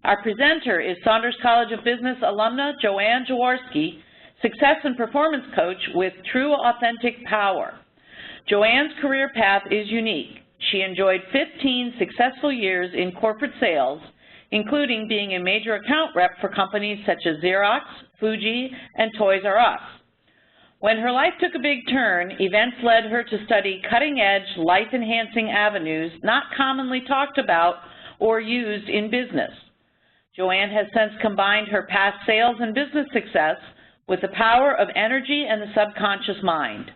Our presenter is Saunders College of Business alumna Joanne Jaworski, Success and Performance Coach with True Authentic Power. Joanne's career path is unique. She enjoyed 15 successful years in corporate sales, including being a major account rep for companies such as Xerox, Fuji, and Toys R Us. When her life took a big turn, events led her to study cutting-edge, life-enhancing avenues not commonly talked about or used in business. Joanne has since combined her past sales and business success with the power of energy and the subconscious mind.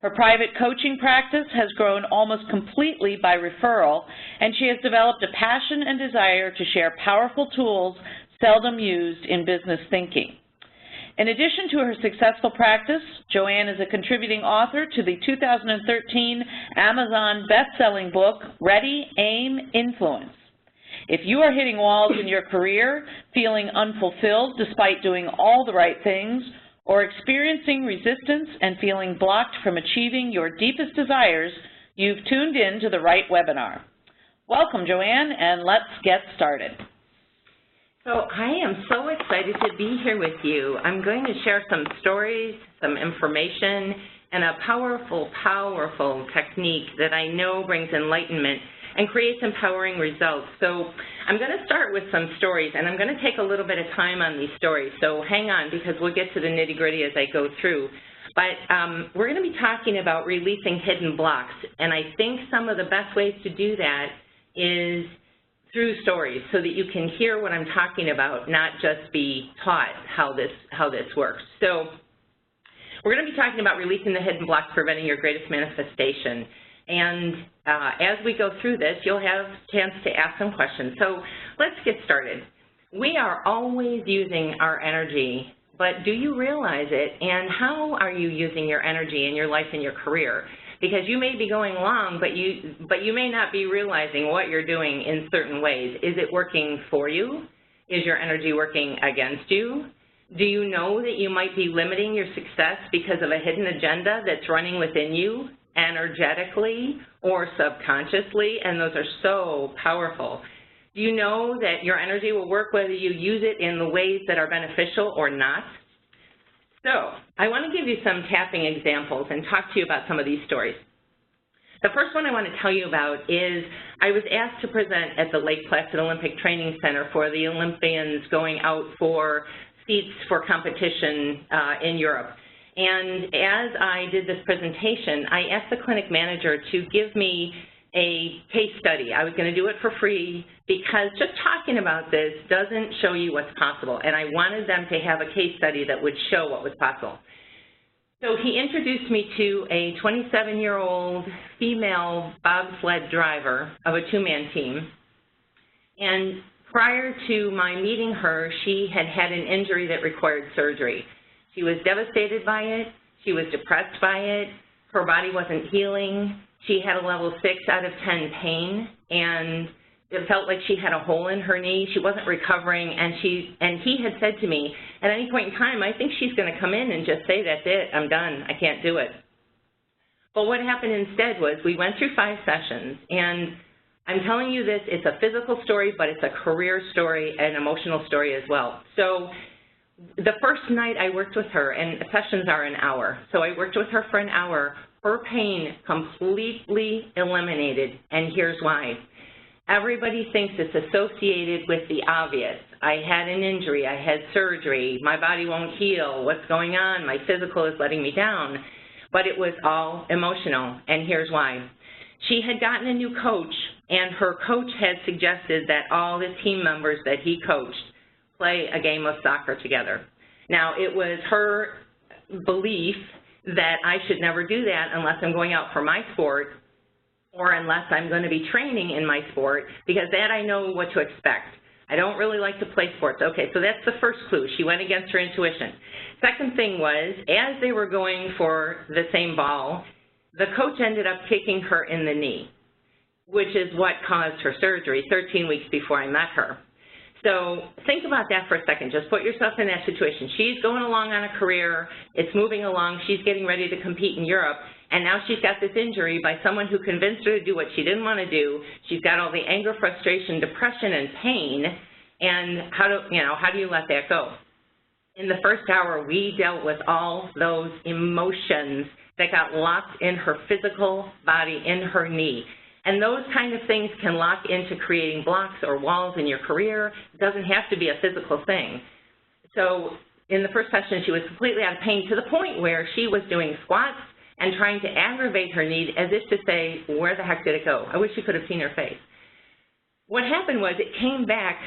Her private coaching practice has grown almost completely by referral, and she has developed a passion and desire to share powerful tools seldom used in business thinking. In addition to her successful practice, Joanne is a contributing author to the 2013 Amazon best-selling book, Ready, Aim, Influence. If you are hitting walls in your career, feeling unfulfilled despite doing all the right things, or experiencing resistance and feeling blocked from achieving your deepest desires, you've tuned in to the right webinar. Welcome, Joanne, and let's get started. So I am so excited to be here with you. I'm going to share some stories, some information, and a powerful, powerful technique that I know brings enlightenment and creates empowering results. So I'm going to start with some stories, and I'm going to take a little bit of time on these stories. So hang on, because we'll get to the nitty-gritty as I go through. But we're going to be talking about releasing hidden blocks, and I think some of the best ways to do that is through stories so that you can hear what I'm talking about, not just be taught how this works. So we're going to be talking about releasing the hidden blocks, preventing your greatest manifestation. And as we go through this, you'll have a chance to ask some questions. So let's get started. We are always using our energy, but do you realize it? And how are you using your energy in your life and your career? Because you may be going along, but you may not be realizing what you're doing in certain ways. Is it working for you? Is your energy working against you? Do you know that you might be limiting your success because of a hidden agenda that's running within you, energetically or subconsciously? And those are so powerful. Do you know that your energy will work whether you use it in the ways that are beneficial or not? So I want to give you some tapping examples and talk to you about some of these stories. The first one I want to tell you about is I was asked to present at the Lake Placid Olympic Training Center for the Olympians going out for seats for competition in Europe. And as I did this presentation, I asked the clinic manager to give me a case study. I was going to do it for free because just talking about this doesn't show you what's possible, and I wanted them to have a case study that would show what was possible. So he introduced me to a 27-year-old female bobsled driver of a two-man team, and prior to my meeting her, she had had an injury that required surgery. She was devastated by it. She was depressed by it. Her body wasn't healing. She had a level 6 out of 10 pain, and it felt like she had a hole in her knee. She wasn't recovering, and he had said to me, at any point in time, I think she's going to come in and just say, that's it, I'm done, I can't do it. But what happened instead was we went through 5 sessions, and I'm telling you this, it's a physical story, but it's a career story and emotional story as well. So the first night I worked with her, and sessions are an hour, so I worked with her for an hour. Her pain completely eliminated, and here's why. Everybody thinks it's associated with the obvious. I had an injury, I had surgery, my body won't heal, what's going on, my physical is letting me down. But it was all emotional, and here's why. She had gotten a new coach, and her coach had suggested that all the team members that he coached play a game of soccer together. Now, it was her belief that I should never do that unless I'm going out for my sport or unless I'm going to be training in my sport, because that I know what to expect. I don't really like to play sports. Okay, so that's the first clue. She went against her intuition. Second thing was, as they were going for the same ball, the coach ended up kicking her in the knee, which is what caused her surgery 13 weeks before I met her. So think about that for a second. Just put yourself in that situation. She's going along on a career. It's moving along. She's getting ready to compete in Europe. And now she's got this injury by someone who convinced her to do what she didn't want to do. She's got all the anger, frustration, depression, and pain. And how do you let that go? In the first hour, we dealt with all those emotions that got locked in her physical body, in her knee. And those kind of things can lock into creating blocks or walls in your career. It doesn't have to be a physical thing. So in the first session, she was completely out of pain to the point where she was doing squats and trying to aggravate her knee as if to say, where the heck did it go? I wish you could have seen her face. What happened was it came back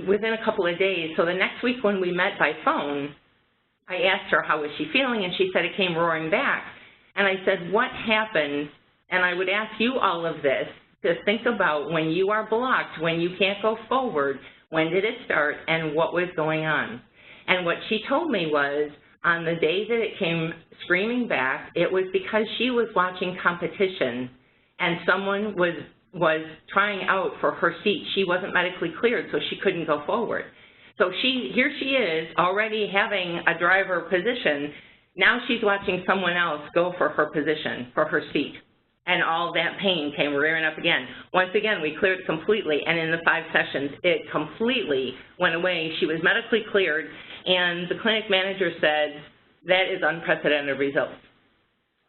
within a couple of days. So the next week when we met by phone, I asked her how was she feeling, and she said it came roaring back. And I said, what happened? And I would ask you all of this to think about when you are blocked, when you can't go forward, when did it start, and what was going on? And what she told me was, on the day that it came screaming back, it was because she was watching competition and someone was trying out for her seat. She wasn't medically cleared, so she couldn't go forward. So here she is, already having a driver position. Now she's watching someone else go for her position, for her seat. And all that pain came rearing up again. Once again, we cleared it completely, and in the 5 sessions, it completely went away. She was medically cleared, and the clinic manager said, that is unprecedented results.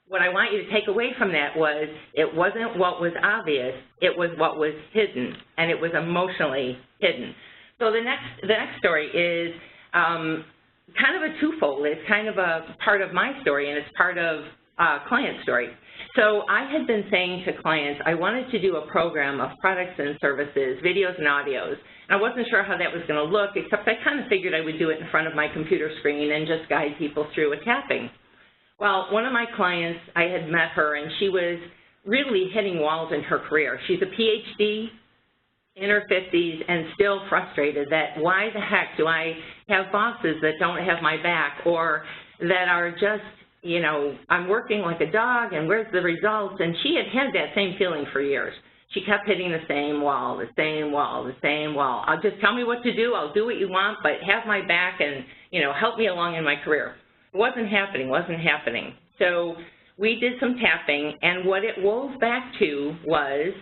What I want you to take away from that was, it wasn't what was obvious, it was what was hidden, and it was emotionally hidden. So the next story is kind of a twofold. It's kind of a part of my story, and it's part of a client's story. So I had been saying to clients I wanted to do a program of products and services, videos and audios. And I wasn't sure how that was going to look, except I kind of figured I would do it in front of my computer screen and just guide people through a tapping. Well, one of my clients, I had met her, and she was really hitting walls in her career. She's a PhD, in her 50s, and still frustrated that why the heck do I have bosses that don't have my back, or that are just, you know, I'm working like a dog and where's the results? And she had had that same feeling for years. She kept hitting the same wall, the same wall, the same wall. I'll just tell me what to do, I'll do what you want, but have my back and, you know, help me along in my career. It wasn't happening. So we did some tapping, and what it wove back to was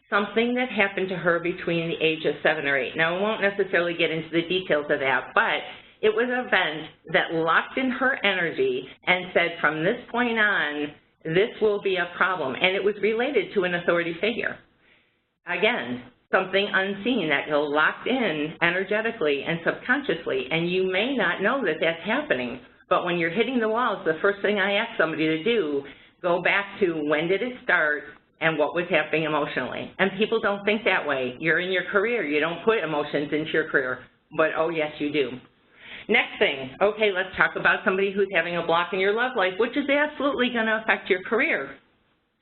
something that happened to her between the age of 7 or 8. Now, I won't necessarily get into the details of that, but it was an event that locked in her energy and said, from this point on, this will be a problem. And it was related to an authority figure. Again, something unseen that got locked in energetically and subconsciously, and you may not know that that's happening. But when you're hitting the walls, the first thing I ask somebody to do, go back to when did it start and what was happening emotionally. And people don't think that way. You're in your career. You don't put emotions into your career. But, oh, yes, you do. Next thing, okay, let's talk about somebody who's having a block in your love life, which is absolutely going to affect your career.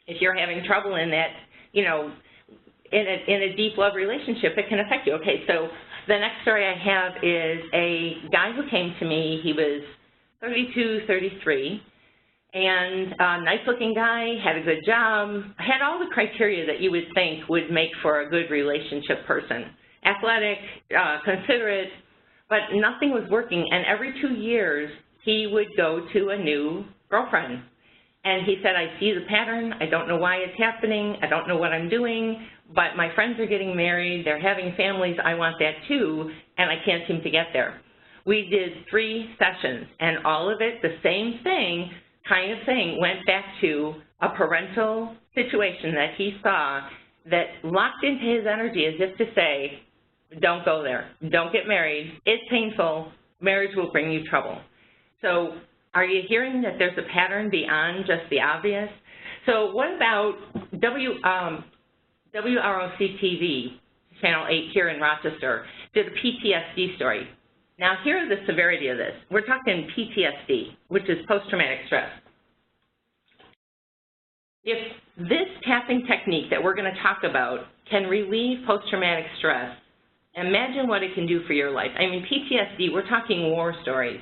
If you're having trouble in that, you know, in a deep love relationship, it can affect you. Okay, so the next story I have is a guy who came to me. He was 32, 33, and a nice-looking guy, had a good job, had all the criteria that you would think would make for a good relationship person. Athletic, considerate, but nothing was working, and every 2 years, he would go to a new girlfriend. And he said, I see the pattern, I don't know why it's happening, I don't know what I'm doing, but my friends are getting married, they're having families, I want that too, and I can't seem to get there. We did 3 sessions, and all of it, the same thing, kind of thing, went back to a parental situation that he saw that locked into his energy as if to say, don't go there, don't get married, it's painful, marriage will bring you trouble. So are you hearing that there's a pattern beyond just the obvious? So what about WROC-TV, Channel 8 here in Rochester, did a PTSD story. Now, here's the severity of this. We're talking PTSD, which is post-traumatic stress. If this tapping technique that we're going to talk about can relieve post-traumatic stress, imagine what it can do for your life. I mean, PTSD, we're talking war stories.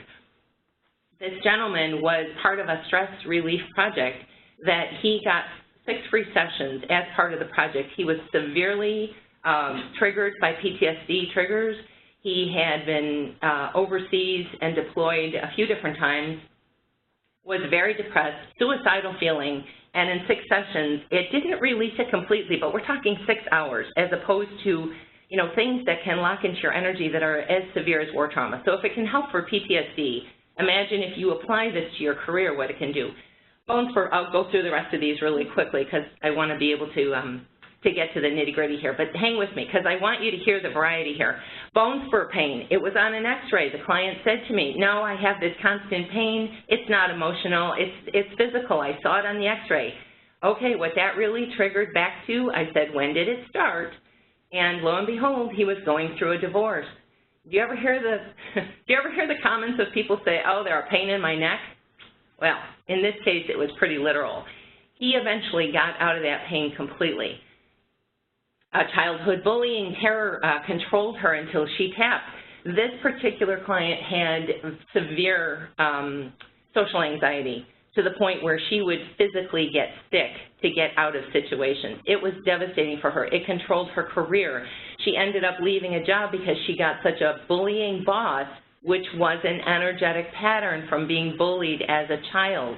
This gentleman was part of a stress relief project that he got 6 free sessions as part of the project. He was severely triggered by PTSD triggers. He had been overseas and deployed a few different times, was very depressed, suicidal feeling, and in 6 sessions, it didn't release it completely, but we're talking 6 hours as opposed to you know, things that can lock into your energy that are as severe as war trauma. So if it can help for PTSD, imagine if you apply this to your career, what it can do. Bones for, I'll go through the rest of these really quickly because I want to be able to get to the nitty-gritty here, but hang with me because I want you to hear the variety here. Bone spur pain, it was on an x-ray. The client said to me, no, I have this constant pain. It's not emotional, it's physical. I saw it on the x-ray. Okay, what that really triggered back to, I said, when did it start? And lo and behold, he was going through a divorce. Do you ever hear the comments of people say, oh, there's a pain in my neck? Well, in this case, it was pretty literal. He eventually got out of that pain completely. Childhood bullying, terror controlled her until she tapped. This particular client had severe social anxiety to the point where she would physically get sick to get out of situations. It was devastating for her. It controlled her career. She ended up leaving a job because she got such a bullying boss, which was an energetic pattern from being bullied as a child.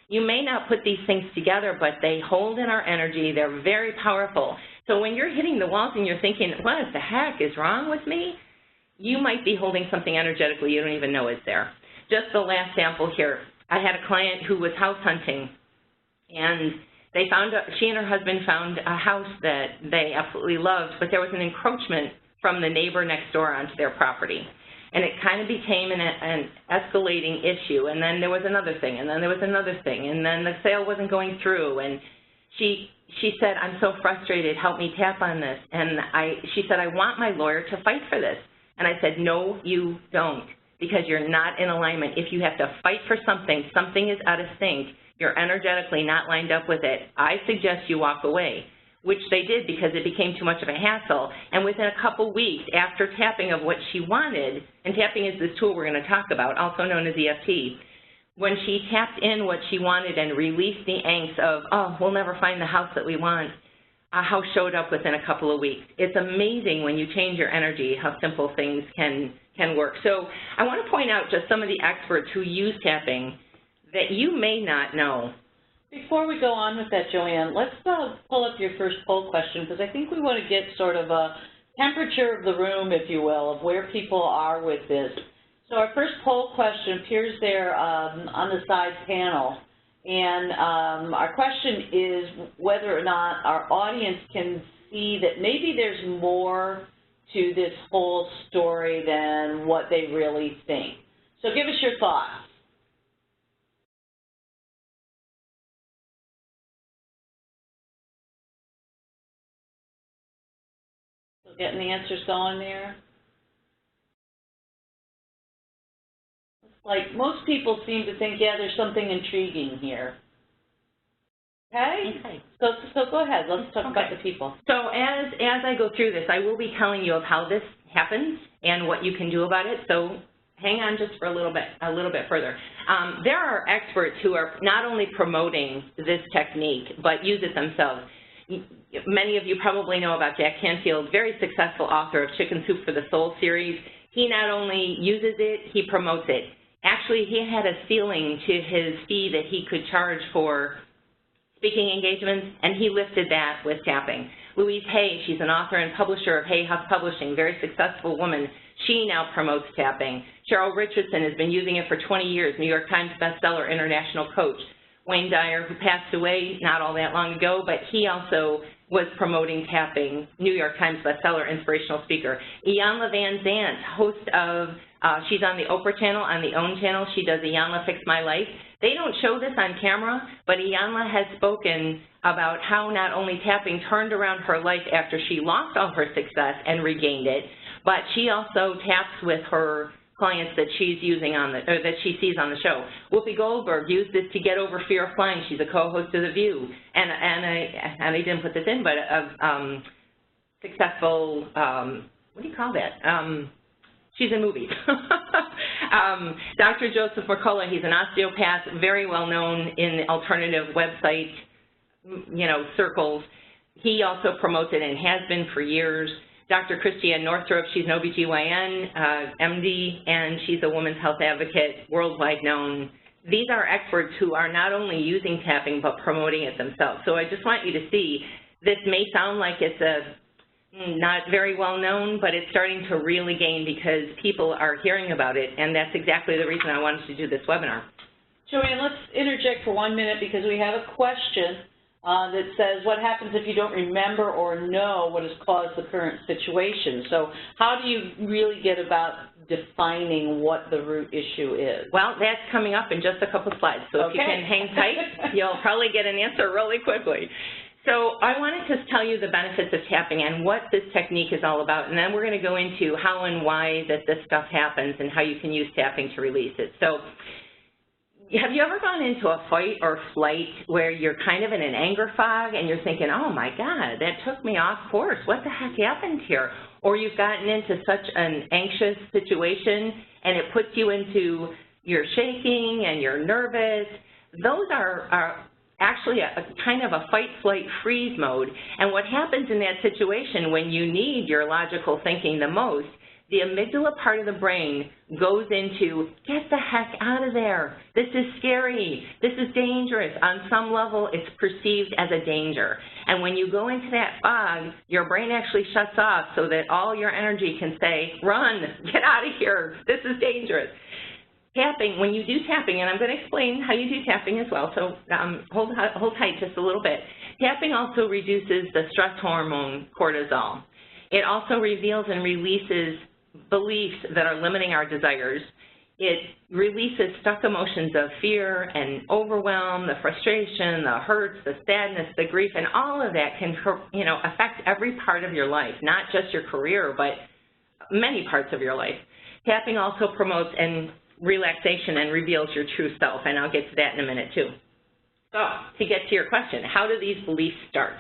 You may not put these things together, but they hold in our energy. They're very powerful. So when you're hitting the walls and you're thinking, what the heck is wrong with me? You might be holding something energetically you don't even know is there. Just the last sample here. I had a client who was house hunting, and she and her husband found a house that they absolutely loved, but there was an encroachment from the neighbor next door onto their property. And it kind of became an escalating issue, and then there was another thing, and then there was another thing, and then the sale wasn't going through, and she said, I'm so frustrated, help me tap on this. And she said, I want my lawyer to fight for this. And I said, no, you don't, because you're not in alignment. If you have to fight for something, something is out of sync, you're energetically not lined up with it, I suggest you walk away, which they did because it became too much of a hassle. And within a couple weeks, after tapping of what she wanted, and tapping is this tool we're going to talk about, also known as EFT, when she tapped in what she wanted and released the angst of, oh, we'll never find the house that we want, a house showed up within a couple of weeks. It's amazing when you change your energy how simple things can work. So I want to point out just some of the experts who use tapping that you may not know. Before we go on with that, Joanne, let's pull up your first poll question, because I think we want to get sort of a temperature of the room, if you will, of where people are with this. So our first poll question appears there on the side panel, and our question is whether or not our audience can see that maybe there's more to this whole story than what they really think. So give us your thoughts. So getting the answers going there. Like, most people seem to think, yeah, there's something intriguing here. Okay? So go ahead. Let's talk about the people. So as I go through this, I will be telling you of how this happens and what you can do about it. So hang on just for a little bit further. There are experts who are not only promoting this technique, but use it themselves. Many of you probably know about Jack Canfield, very successful author of Chicken Soup for the Soul series. He not only uses it, he promotes it. Actually, he had a ceiling to his fee that he could charge for speaking engagements, and he lifted that with tapping. Louise Hay, she's an author and publisher of Hay House Publishing, very successful woman. She now promotes tapping. Cheryl Richardson has been using it for 20 years, New York Times bestseller, international coach. Wayne Dyer, who passed away not all that long ago, but he also was promoting tapping, New York Times bestseller, inspirational speaker. Iyanla Van Zant, host of, she's on the Oprah channel, on the OWN channel. She does Iyanla Fix My Life. They don't show this on camera, but Iyanla has spoken about how not only tapping turned around her life after she lost all her success and regained it, but she also taps with her clients that she's using on or that she sees on the show. Whoopi Goldberg used this to get over fear of flying. She's a co-host of The View, and I didn't put this in, but a successful, what do you call that? She's in movies. Dr. Joseph McCullough, he's an osteopath, very well known in the alternative website, circles. He also promotes it and has been for years. Dr. Christiane Northrup, she's an OBGYN, MD, and she's a women's health advocate, worldwide known. These are experts who are not only using tapping, but promoting it themselves. So I just want you to see, this may sound like it's a, not very well known, but it's starting to really gain because people are hearing about it, and that's exactly the reason I wanted to do this webinar. Joanne, let's interject for 1 minute because we have a question that says, what happens if you don't remember or know what has caused the current situation? So how do you really get about defining what the root issue is? Well, that's coming up in just a couple slides, so if you can hang tight, you'll probably get an answer really quickly. So I wanted to tell you the benefits of tapping and what this technique is all about, and then we're going to go into how and why that this stuff happens and how you can use tapping to release it. So have you ever gone into a fight or flight where you're kind of in an anger fog and you're thinking, oh my God, that took me off course. What the heck happened here? Or you've gotten into such an anxious situation and it puts you into, you're shaking and you're nervous. Those are actually a kind of a fight, flight, freeze mode. And what happens in that situation when you need your logical thinking the most, the amygdala part of the brain goes into, get the heck out of there. This is scary. This is dangerous. On some level, it's perceived as a danger. And when you go into that fog, your brain actually shuts off so that all your energy can say, run, get out of here. This is dangerous. Tapping, when you do tapping, and I'm going to explain how you do tapping as well, so hold tight just a little bit. Tapping also reduces the stress hormone cortisol. It also reveals and releases beliefs that are limiting our desires. It releases stuck emotions of fear and overwhelm, the frustration, the hurts, the sadness, the grief, and all of that can, affect every part of your life, not just your career, but many parts of your life. Tapping also promotes relaxation and reveals your true self, and I'll get to that in a minute too. So, to get to your question, how do these beliefs start?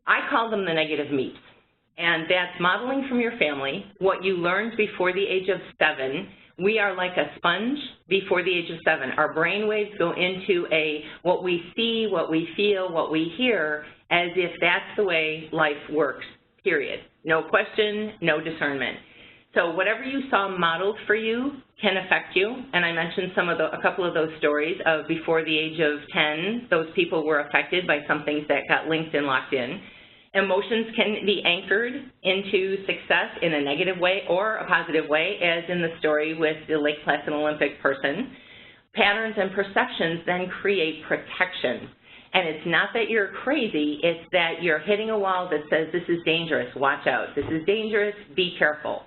I call them the negative meats. And that's modeling from your family, what you learned before the age of 7. We are like a sponge before the age of 7. Our brain waves go into what we see, what we feel, what we hear, as if that's the way life works, period. No question, no discernment. So whatever you saw modeled for you can affect you. And I mentioned a couple of those stories of before the age of 10, those people were affected by some things that got linked and locked in. Emotions can be anchored into success in a negative way or a positive way, as in the story with the Lake Placid Olympic person. Patterns and perceptions then create protection. And it's not that you're crazy, it's that you're hitting a wall that says this is dangerous, watch out. This is dangerous, be careful.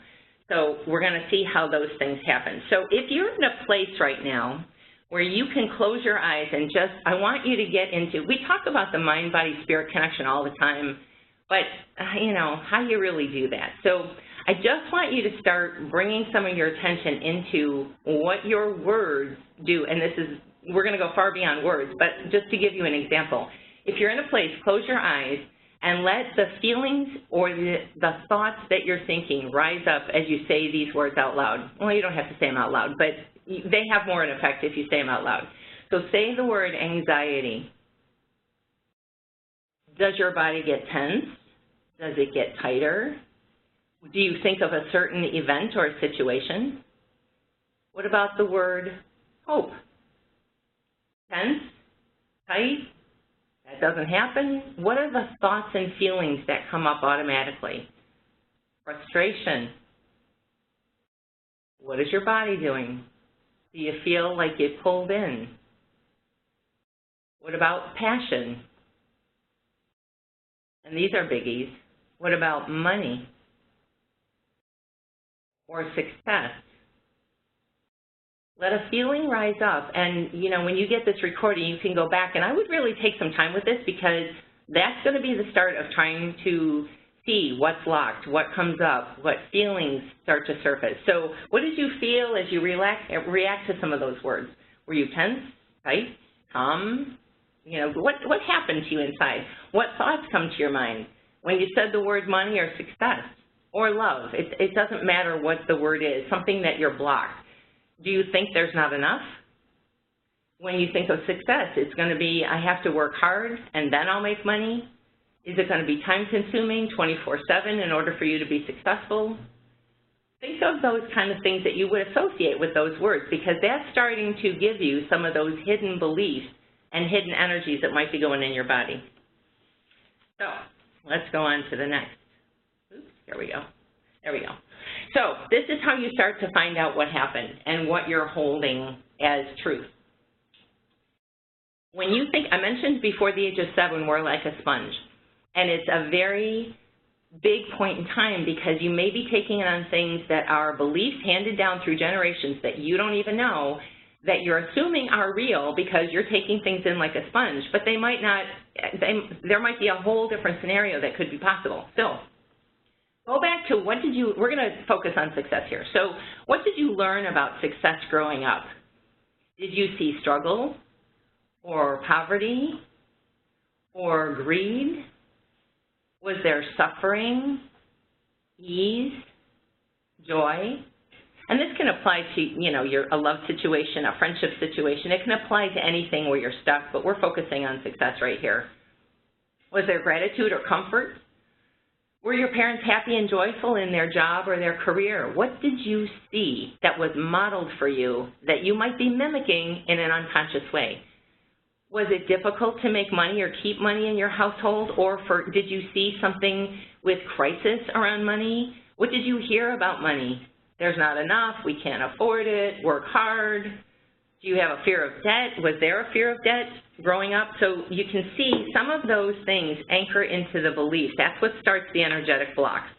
So we're going to see how those things happen. So if you're in a place right now where you can close your eyes and I want you to get into, we talk about the mind-body-spirit connection all the time, but, how do you really do that? So I just want you to start bringing some of your attention into what your words do, and we're going to go far beyond words, but just to give you an example. If you're in a place, close your eyes and let the feelings or the thoughts that you're thinking rise up as you say these words out loud. Well, you don't have to say them out loud, but they have more an effect if you say them out loud. So say the word anxiety. Does your body get tense? Does it get tighter? Do you think of a certain event or situation? What about the word hope? Tense? Tight? That doesn't happen? What are the thoughts and feelings that come up automatically? Frustration. What is your body doing? Do you feel like you're pulled in? What about passion? And these are biggies. What about money or success? Let a feeling rise up, and when you get this recording, you can go back, and I would really take some time with this because that's going to be the start of trying to see what's locked, what comes up, what feelings start to surface. So what did you feel as you react to some of those words? Were you tense, tight, calm? What happened to you inside? What thoughts come to your mind when you said the word money or success or love? It doesn't matter what the word is, something that you're blocked. Do you think there's not enough? When you think of success, it's going to be, I have to work hard and then I'll make money. Is it going to be time-consuming, 24/7 in order for you to be successful? Think of those kind of things that you would associate with those words, because that's starting to give you some of those hidden beliefs and hidden energies that might be going in your body. So let's go on to the next. Here we go. There we go. So this is how you start to find out what happened and what you're holding as truth. When you think, I mentioned before the age of 7, we're like a sponge. And it's a very big point in time because you may be taking on things that are beliefs handed down through generations that you don't even know, that you're assuming are real because you're taking things in like a sponge, but they might not, there might be a whole different scenario that could be possible. So go back to what did you, we're going to focus on success here. So what did you learn about success growing up? Did you see struggle or poverty or greed? Was there suffering, ease, joy? And this can apply to, you know, a love situation, a friendship situation. It can apply to anything where you're stuck, but we're focusing on success right here. Was there gratitude or comfort? Were your parents happy and joyful in their job or their career? What did you see that was modeled for you that you might be mimicking in an unconscious way? Was it difficult to make money or keep money in your household, or did you see something with crisis around money? What did you hear about money? There's not enough, we can't afford it, work hard. Do you have a fear of debt? Was there a fear of debt growing up? So you can see some of those things anchor into the beliefs. That's what starts the energetic blocks.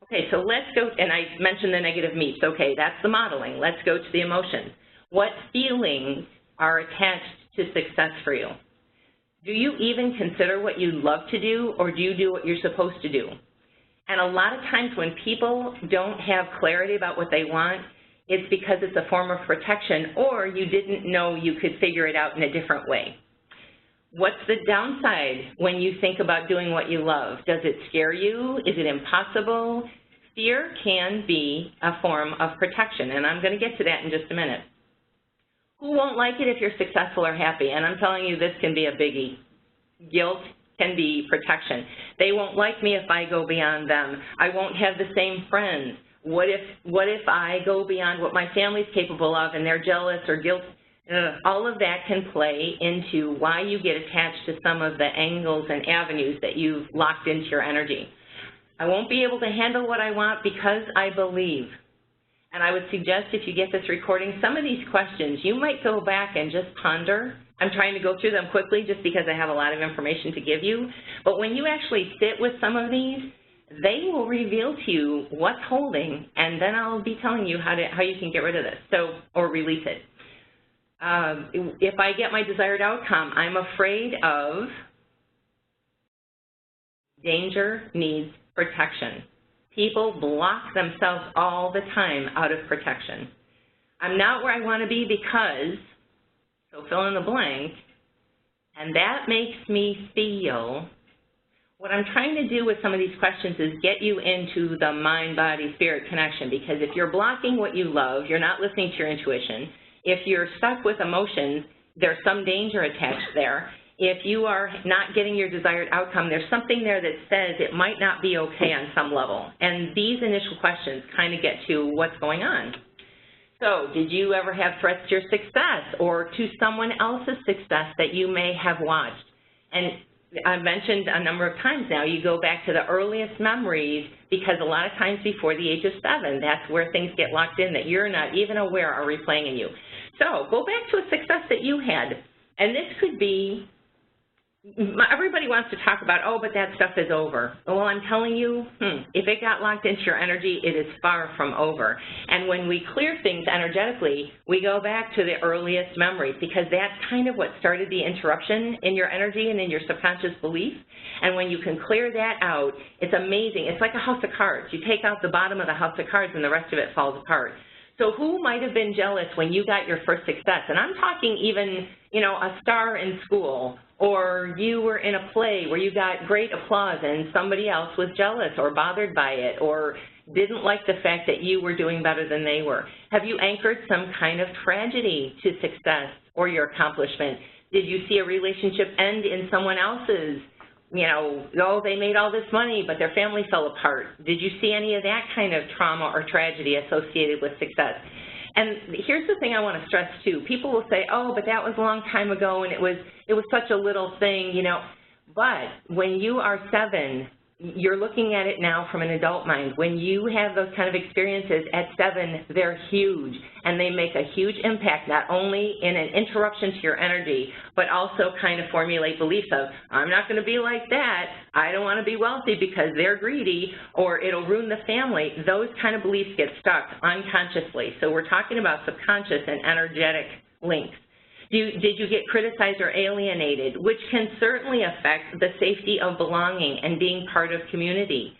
Okay, so let's go, and I mentioned the negative meats. Okay, that's the modeling. Let's go to the emotions. What feelings are attached to success for you? Do you even consider what you love to do, or do you do what you're supposed to do? And a lot of times when people don't have clarity about what they want, it's because it's a form of protection, or you didn't know you could figure it out in a different way. What's the downside when you think about doing what you love? Does it scare you? Is it impossible? Fear can be a form of protection, and I'm going to get to that in just a minute. Who won't like it if you're successful or happy? And I'm telling you, this can be a biggie. Guilt can be protection. They won't like me if I go beyond them. I won't have the same friends. What if I go beyond what my family's capable of and they're jealous or guilt? All of that can play into why you get attached to some of the angles and avenues that you've locked into your energy. I won't be able to handle what I want because I believe. And I would suggest if you get this recording, some of these questions, you might go back and just ponder. I'm trying to go through them quickly just because I have a lot of information to give you. But when you actually sit with some of these, they will reveal to you what's holding, and then I'll be telling you how you can get rid of this, or release it. If I get my desired outcome, I'm afraid of danger needs protection. People block themselves all the time out of protection. I'm not where I want to be because, so fill in the blank, and that makes me feel. What I'm trying to do with some of these questions is get you into the mind-body-spirit connection, because if you're blocking what you love, you're not listening to your intuition. If you're stuck with emotions, there's some danger attached there. If you are not getting your desired outcome, there's something there that says it might not be okay on some level. And these initial questions kind of get to what's going on. So did you ever have threats to your success or to someone else's success that you may have watched? And I've mentioned a number of times now, you go back to the earliest memories, because a lot of times before the age of 7, that's where things get locked in that you're not even aware are replaying in you. So go back to a success that you had. And this could be, everybody wants to talk about, oh, but that stuff is over. Well, I'm telling you, if it got locked into your energy, it is far from over. And when we clear things energetically, we go back to the earliest memories, because that's kind of what started the interruption in your energy and in your subconscious belief. And when you can clear that out, it's amazing. It's like a house of cards. You take out the bottom of the house of cards and the rest of it falls apart. So who might have been jealous when you got your first success? And I'm talking even, you know, a star in school, or you were in a play where you got great applause and somebody else was jealous or bothered by it or didn't like the fact that you were doing better than they were. Have you anchored some kind of tragedy to success or your accomplishment? Did you see a relationship end in someone else's? You know, oh, they made all this money, but their family fell apart. Did you see any of that kind of trauma or tragedy associated with success? And here's the thing I want to stress too. People will say, oh, but that was a long time ago and it was such a little thing, you know. But when you are 7, you're looking at it now from an adult mind. When you have those kind of experiences at 7, they're huge, and they make a huge impact, not only in an interruption to your energy, but also kind of formulate beliefs of, I'm not going to be like that, I don't want to be wealthy because they're greedy, or it'll ruin the family. Those kind of beliefs get stuck unconsciously. So we're talking about subconscious and energetic links. Did you get criticized or alienated, which can certainly affect the safety of belonging and being part of community?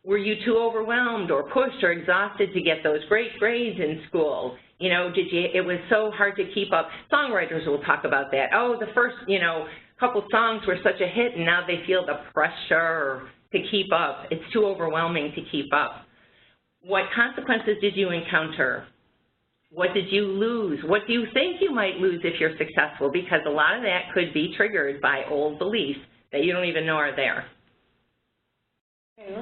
Were you too overwhelmed or pushed or exhausted to get those great grades in school? You know, it was so hard to keep up. Songwriters will talk about that. Oh, the first, couple songs were such a hit, and now they feel the pressure to keep up. It's too overwhelming to keep up. What consequences did you encounter? What did you lose? What do you think you might lose if you're successful? Because a lot of that could be triggered by old beliefs that you don't even know are there. Okay,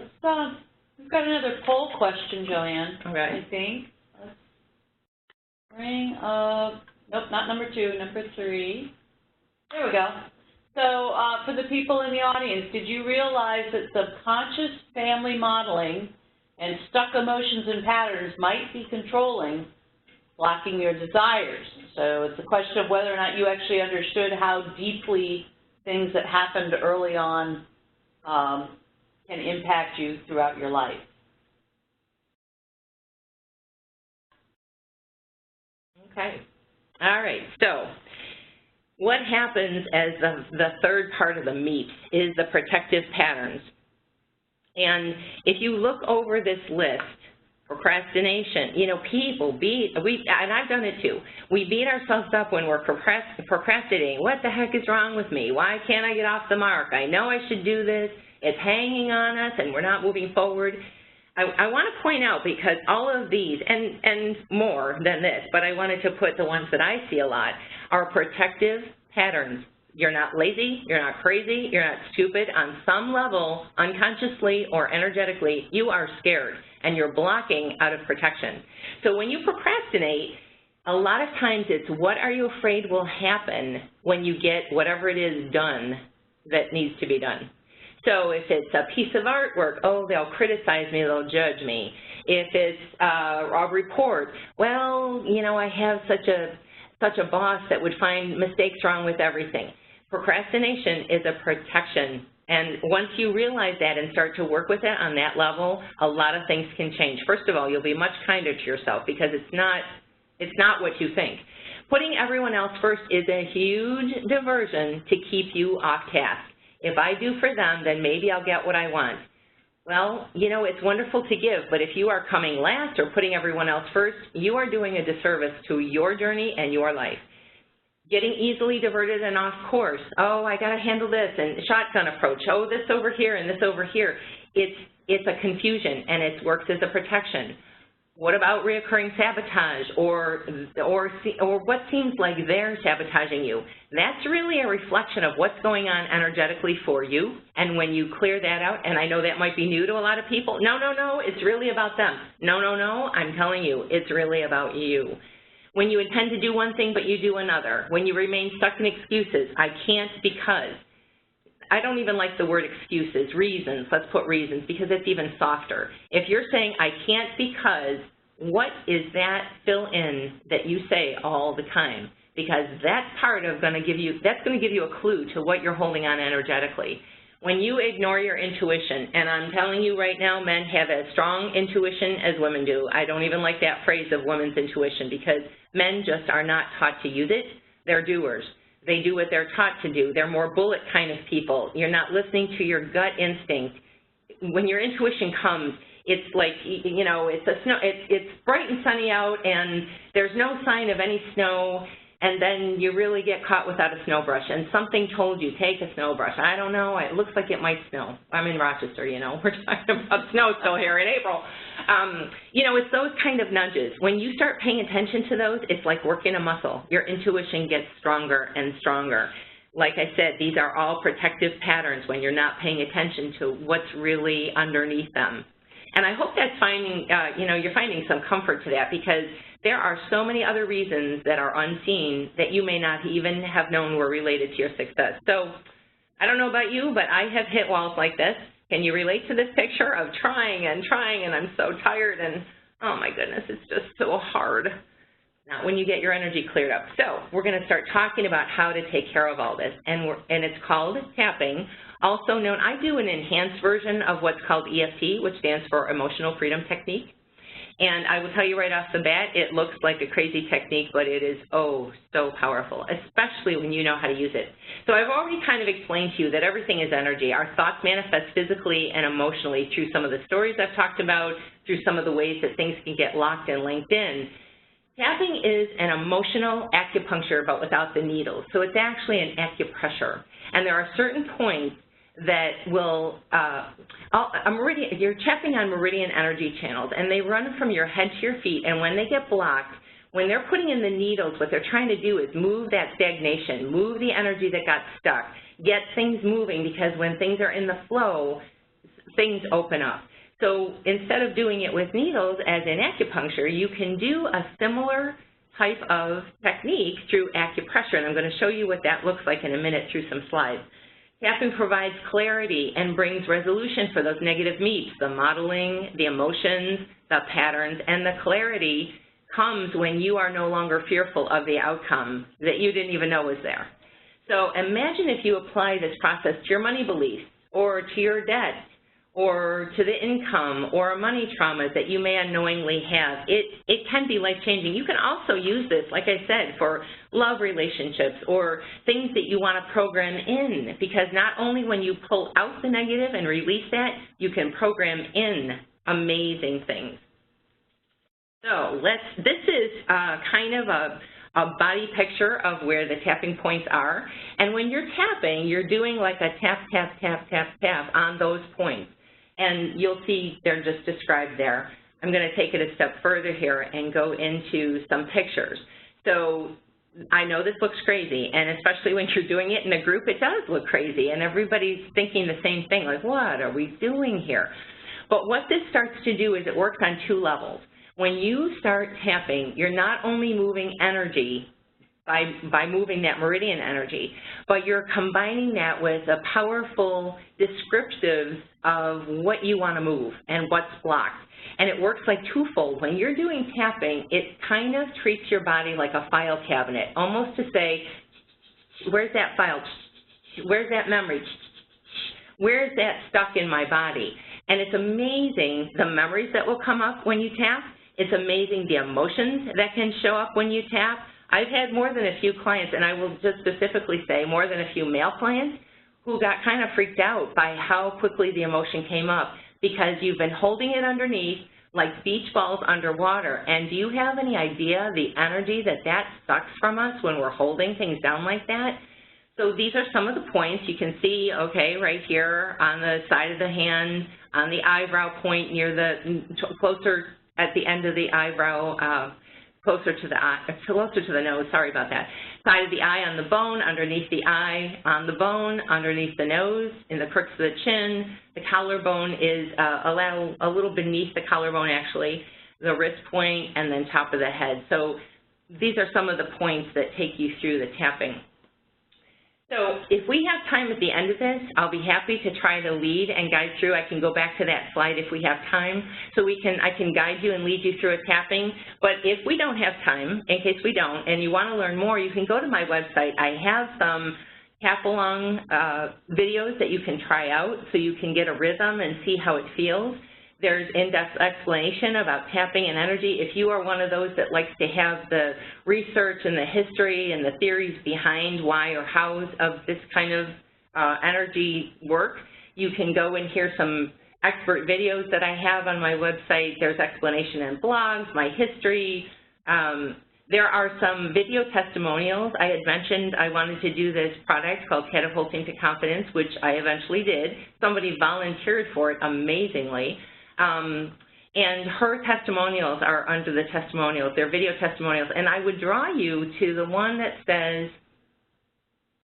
we've got another poll question, Joanne. Okay. I think. Let's bring up, nope, not number 2, number 3. There we go. So for the people in the audience, did you realize that subconscious family modeling and stuck emotions and patterns might be controlling, blocking your desires? So it's a question of whether or not you actually understood how deeply things that happened early on can impact you throughout your life. Okay. All right. So what happens as the third part of the meat is the protective patterns. And if you look over this list, procrastination, people and I've done it too. We beat ourselves up when we're procrastinating. What the heck is wrong with me? Why can't I get off the mark? I know I should do this. It's hanging on us and we're not moving forward. I want to point out, because all of these, and more than this, but I wanted to put the ones that I see a lot, are protective patterns. You're not lazy, you're not crazy, you're not stupid. On some level, unconsciously or energetically, you are scared and you're blocking out of protection. So when you procrastinate, a lot of times it's what are you afraid will happen when you get whatever it is done that needs to be done. So if it's a piece of artwork, oh, they'll criticize me, they'll judge me. If it's a report, well, I have such a boss that would find mistakes wrong with everything. Procrastination is a protection, and once you realize that and start to work with it on that level, a lot of things can change. First of all, you'll be much kinder to yourself because it's not what you think. Putting everyone else first is a huge diversion to keep you off task. If I do for them, then maybe I'll get what I want. Well, it's wonderful to give, but if you are coming last or putting everyone else first, you are doing a disservice to your journey and your life. Getting easily diverted and off course. Oh, I got to handle this, and shotgun approach. Oh, this over here and this over here. It's a confusion, and it works as a protection. What about reoccurring sabotage or what seems like they're sabotaging you? That's really a reflection of what's going on energetically for you. And when you clear that out, and I know that might be new to a lot of people, no, it's really about them. No, I'm telling you, it's really about you. When you intend to do one thing but you do another. When you remain stuck in excuses, I can't because. I don't even like the word excuses, reasons. Let's put reasons because it's even softer. If you're saying I can't because, what is that fill in that you say all the time? Because that's part of going to give you a clue to what you're holding on energetically. When you ignore your intuition, and I'm telling you right now, men have as strong intuition as women do. I don't even like that phrase of women's intuition because men just are not taught to use it. They're doers. They do what they're taught to do. They're more bullet kind of people. You're not listening to your gut instinct. When your intuition comes, it's like, it's bright and sunny out and there's no sign of any snow, and then you really get caught without a snow brush, and something told you, take a snow brush. I don't know, it looks like it might snow. I'm in Rochester, we're talking about snow still here in April. It's those kind of nudges. When you start paying attention to those, it's like working a muscle. Your intuition gets stronger and stronger. Like I said, these are all protective patterns when you're not paying attention to what's really underneath them. And I hope that's you're finding some comfort to that, because there are so many other reasons that are unseen that you may not even have known were related to your success. So I don't know about you, but I have hit walls like this. Can you relate to this picture of trying and trying and I'm so tired and, oh my goodness, it's just so hard? Not when you get your energy cleared up. So we're going to start talking about how to take care of all this, and it's called tapping, also known, I do an enhanced version of what's called EFT, which stands for Emotional Freedom Technique. And I will tell you right off the bat, it looks like a crazy technique, but it is, oh, so powerful, especially when you know how to use it. So I've already kind of explained to you that everything is energy. Our thoughts manifest physically and emotionally through some of the stories I've talked about, through some of the ways that things can get locked and linked in. Tapping is an emotional acupuncture, but without the needles. So it's actually an acupressure. And there are certain points that will, you're tapping on meridian energy channels, and they run from your head to your feet, and when they get blocked, when they're putting in the needles, what they're trying to do is move that stagnation, move the energy that got stuck, get things moving, because when things are in the flow, things open up. So instead of doing it with needles, as in acupuncture, you can do a similar type of technique through acupressure, and I'm going to show you what that looks like in a minute through some slides. Tapping provides clarity and brings resolution for those negative meets, the modeling, the emotions, the patterns, and the clarity comes when you are no longer fearful of the outcome that you didn't even know was there. So imagine if you apply this process to your money beliefs or to your debt or to the income or money traumas that you may unknowingly have. It can be life-changing. You can also use this, like I said, for love relationships or things that you want to program in, because not only when you pull out the negative and release that, you can program in amazing things. So this is kind of a body picture of where the tapping points are. And when you're tapping, you're doing like a tap, tap, tap, tap, tap on those points. And you'll see they're just described there. I'm going to take it a step further here and go into some pictures. So I know this looks crazy, and especially when you're doing it in a group, it does look crazy, and everybody's thinking the same thing, like, what are we doing here? But what this starts to do is it works on two levels. When you start tapping, you're not only moving energy by moving that meridian energy, but you're combining that with a powerful descriptives of what you want to move and what's blocked. And it works like twofold. When you're doing tapping, it kind of treats your body like a file cabinet, almost to say, where's that file? Where's that memory? Where's that stuck in my body? And it's amazing the memories that will come up when you tap. It's amazing the emotions that can show up when you tap. I've had more than a few clients, and I will just specifically say more than a few male clients, who got kind of freaked out by how quickly the emotion came up, because you've been holding it underneath like beach balls underwater. And do you have any idea the energy that sucks from us when we're holding things down like that? So these are some of the points you can see, okay, right here on the side of the hand, on the eyebrow point near the, closer at the end of the eyebrow, closer to the eye, closer to the nose, sorry about that. Side of the eye on the bone, underneath the eye, on the bone, underneath the nose, in the crooks of the chin. The collarbone is a little beneath the collarbone, actually, the wrist point, and then top of the head. So these are some of the points that take you through the tapping. So if we have time at the end of this, I'll be happy to try to lead and guide through. I can go back to that slide if we have time, so I can guide you and lead you through a tapping. But if we don't have time, in case we don't, and you want to learn more, you can go to my website. I have some tap-along videos that you can try out so you can get a rhythm and see how it feels. There's in-depth explanation about tapping and energy. If you are one of those that likes to have the research and the history and the theories behind why or how of this kind of energy work, you can go and hear some expert videos that I have on my website. There's explanation in blogs, my history. There are some video testimonials. I had mentioned I wanted to do this product called Catapulting to Confidence, which I eventually did. Somebody volunteered for it amazingly. And her testimonials are under the testimonials. They're video testimonials. And I would draw you to the one that says,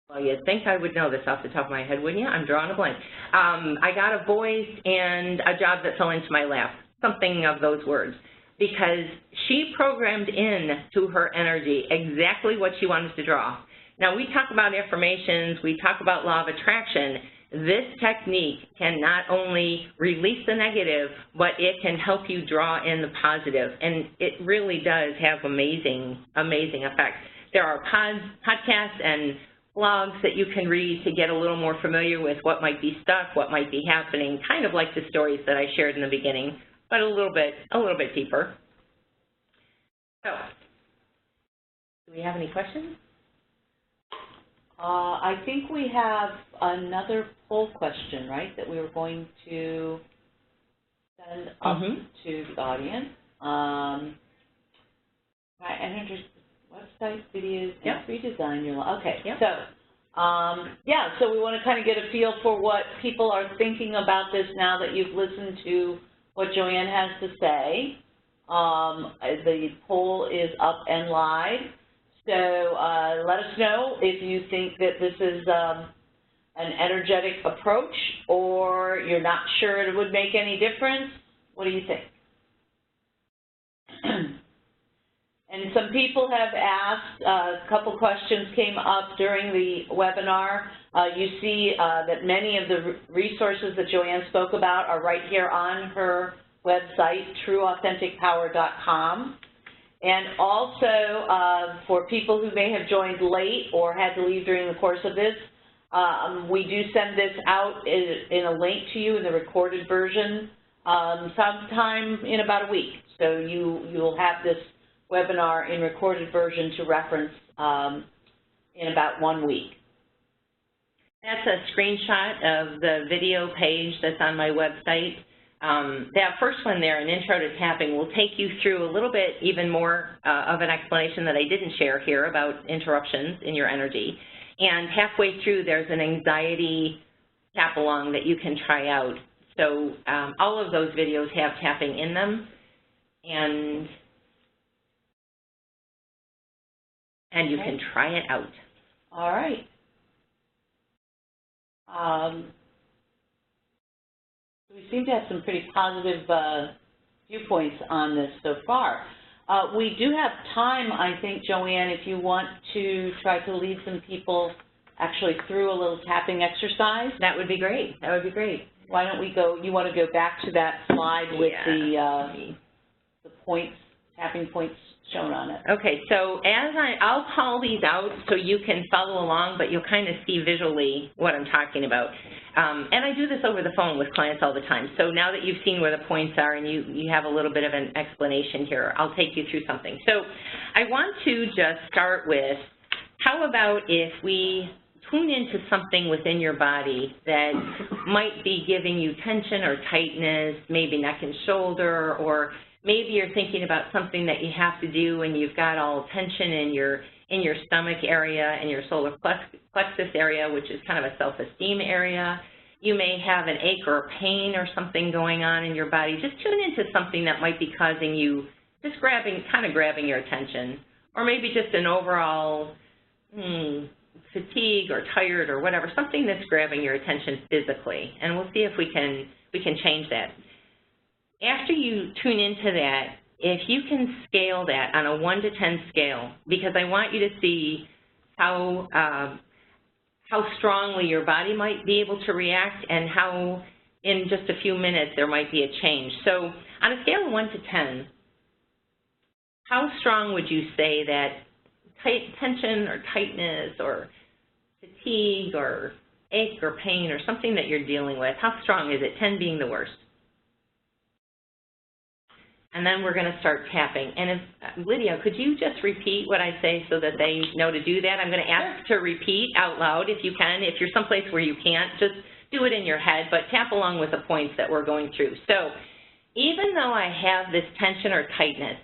well, you'd think I would know this off the top of my head, wouldn't you? I'm drawing a blank. I got a voice and a job that fell into my lap, something of those words, because she programmed in to her energy exactly what she wanted to draw. Now, we talk about affirmations, we talk about law of attraction. this technique can not only release the negative, but it can help you draw in the positive, and it really does have amazing, amazing effects. There are podcasts and blogs that you can read to get a little more familiar with what might be stuck, what might be happening, kind of like the stories that I shared in the beginning, but a little bit deeper. So, do we have any questions? I think we have another poll question, right, that we were going to send up to the audience. Website, videos, and redesign your life. Okay, so we want to kind of get a feel for what people are thinking about this now that you've listened to what Joanne has to say. The poll is up and live. So let us know if you think that this is an energetic approach, or you're not sure it would make any difference. What do you think? And some people have asked, a couple questions came up during the webinar. You see that many of the resources that Joanne spoke about are right here on her website, trueauthenticpower.com. And also, for people who may have joined late or had to leave during the course of this, we do send this out in a link to you in the recorded version sometime in about a week. So you'll have this webinar in recorded version to reference in about 1 week. That's a screenshot of the video page that's on my website. That first one there, an intro to tapping, will take you through a little bit even more of an explanation that I didn't share here about interruptions in your energy. And halfway through, there's an anxiety tap along that you can try out. So all of those videos have tapping in them, and you can try it out. All right. We seem to have some pretty positive viewpoints on this so far. We do have time, I think, Joanne, if you want to try to lead some people actually through a little tapping exercise. That would be great. That would be great. Why don't we go, you want to go back to that slide with the points, tapping points shown on it. Okay, so I'll call these out so you can follow along, but you'll kind of see visually what I'm talking about. And I do this over the phone with clients all the time. So now that you've seen where the points are and you have a little bit of an explanation here, I'll take you through something. So I want to just start with, how about if we tune into something within your body that might be giving you tension or tightness, maybe neck and shoulder, or maybe you're thinking about something that you have to do and you've got all tension in your stomach area and your solar plexus area, which is kind of a self-esteem area. You may have an ache or a pain or something going on in your body. Just tune into something that might be causing you, just kind of grabbing your attention, or maybe just an overall fatigue or tired or whatever, something that's grabbing your attention physically. And we'll see if we can change that. After you tune into that, if you can scale that on a 1 to 10 scale, because I want you to see how strongly your body might be able to react and how in just a few minutes there might be a change. So on a scale of 1 to 10, how strong would you say that tension or tightness or fatigue or ache or pain or something that you're dealing with, how strong is it, 10 being the worst? And then we're going to start tapping. And if, Lydia, could you just repeat what I say so that they know to do that? I'm going to ask to repeat out loud if you can. If you're someplace where you can't, just do it in your head, but tap along with the points that we're going through. So even though I have this tension or tightness,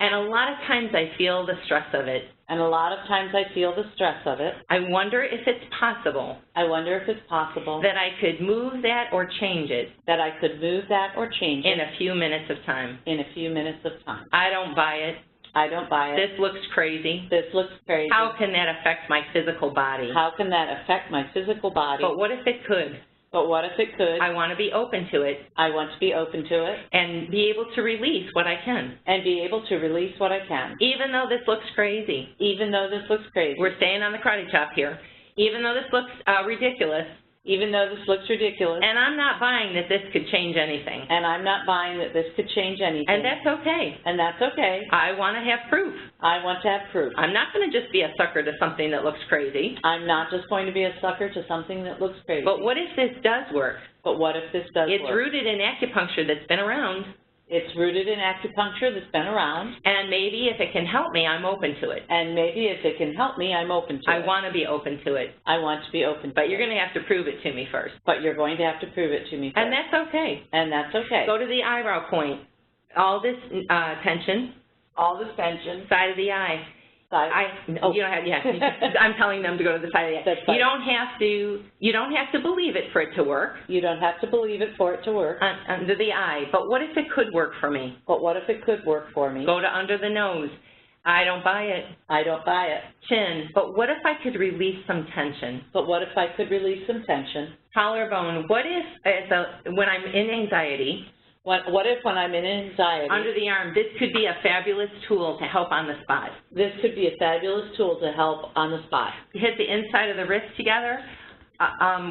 and a lot of times I feel the stress of it, I wonder if it's possible. That I could move that or change it. In a few minutes of time. I don't buy it. This looks crazy. How can that affect my physical body? But what if it could? I want to be open to it. And be able to release what I can. Even though this looks crazy. We're staying on the karate chop here. even though this looks ridiculous, even though this looks ridiculous, and I'm not buying that this could change anything. and I'm not buying that this could change anything. And that's okay. And that's okay. I want to have proof. I want to have proof. I'm not going to just be a sucker to something that looks crazy. I'm not just going to be a sucker to something that looks crazy. But what if this does work? But what if this does It's work? rooted in acupuncture that's been around. It's rooted in acupuncture that's been around. And maybe if it can help me, I'm open to it. And maybe if it can help me, I'm open to it. I want to be open to it. I want to be open to it. But you're going to have to prove it to me first. But you're going to have to prove it to me first. And that's okay. And that's okay. Go to the eyebrow point. All this tension. All this tension. Side of the eye. You don't have, yeah, I'm telling them to go to the side of the eye. That's fine. You don't have to believe it for it to work. You don't have to believe it for it to work. Under the eye. But what if it could work for me? But what if it could work for me? Go to under the nose. I don't buy it. I don't buy it. Chin. But what if I could release some tension? But what if I could release some tension? Collarbone. What if, when I'm in anxiety, what if when I'm in anxiety, under the arm, this could be a fabulous tool to help on the spot. This could be a fabulous tool to help on the spot. Hit the inside of the wrist together.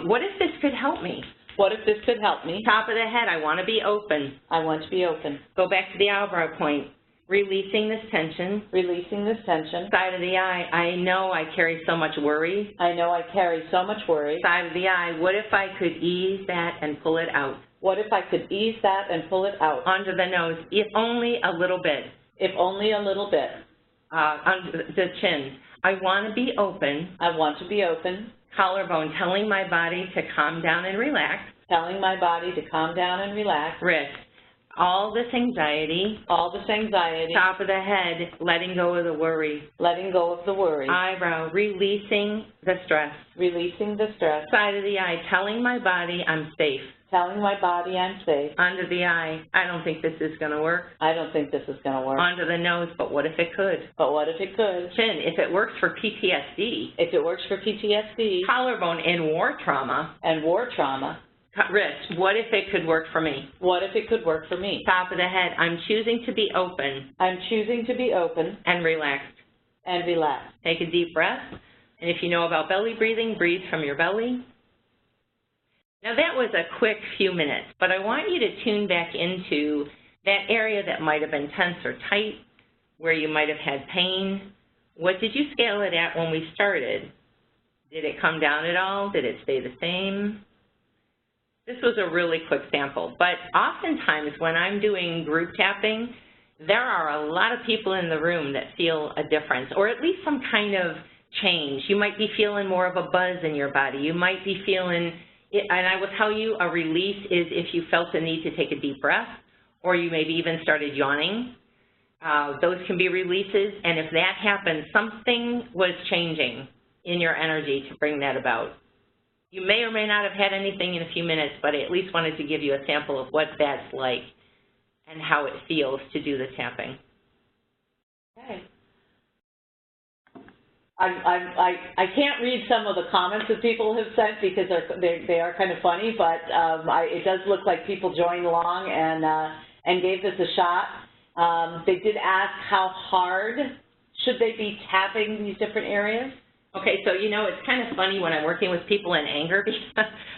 What if this could help me? What if this could help me? Top of the head, I want to be open. I want to be open. Go back to the eyebrow point. Releasing this tension. Releasing this tension. Side of the eye, I know I carry so much worry. I know I carry so much worry. Side of the eye, what if I could ease that and pull it out? What if I could ease that and pull it out? Under the nose, if only a little bit. If only a little bit. Under the chin, I want to be open. I want to be open. Collarbone, telling my body to calm down and relax. Telling my body to calm down and relax. Wrist, all this anxiety. All this anxiety. Top of the head, letting go of the worry. Letting go of the worry. Eyebrow, releasing the stress. Releasing the stress. Side of the eye, telling my body I'm safe. Telling my body I'm safe. Under the eye, I don't think this is going to work. I don't think this is going to work. Under the nose, but what if it could? But what if it could? Chin, if it works for PTSD. If it works for PTSD. Collarbone in war trauma. And war trauma. Wrist, what if it could work for me? What if it could work for me? Top of the head, I'm choosing to be open. I'm choosing to be open. And relaxed. And relaxed. Take a deep breath. And if you know about belly breathing, breathe from your belly. Now that was a quick few minutes, but I want you to tune back into that area that might have been tense or tight, where you might have had pain. What did you scale it at when we started? Did it come down at all? Did it stay the same? This was a really quick sample, but oftentimes when I'm doing group tapping, there are a lot of people in the room that feel a difference, or at least some kind of change. You might be feeling more of a buzz in your body. You might be feeling, and I will tell you, a release is if you felt the need to take a deep breath, or you maybe even started yawning. Those can be releases, and if that happened, something was changing in your energy to bring that about. You may or may not have had anything in a few minutes, but I at least wanted to give you a sample of what that's like and how it feels to do the tapping. Okay. I can't read some of the comments that people have sent because they are kind of funny, but it does look like people joined along and gave this a shot. They did ask how hard should they be tapping these different areas? Okay, so you know, it's kind of funny when I'm working with people in anger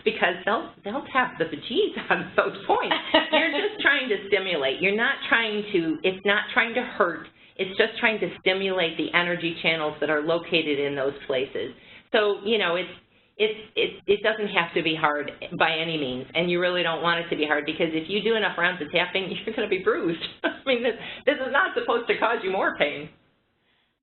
because they'll tap the bejeez on those points. You're just trying to stimulate. You're not trying to, it's not trying to hurt. It's just trying to stimulate the energy channels that are located in those places. So, you know, it doesn't have to be hard by any means, and you really don't want it to be hard because if you do enough rounds of tapping, you're going to be bruised. I mean, this is not supposed to cause you more pain.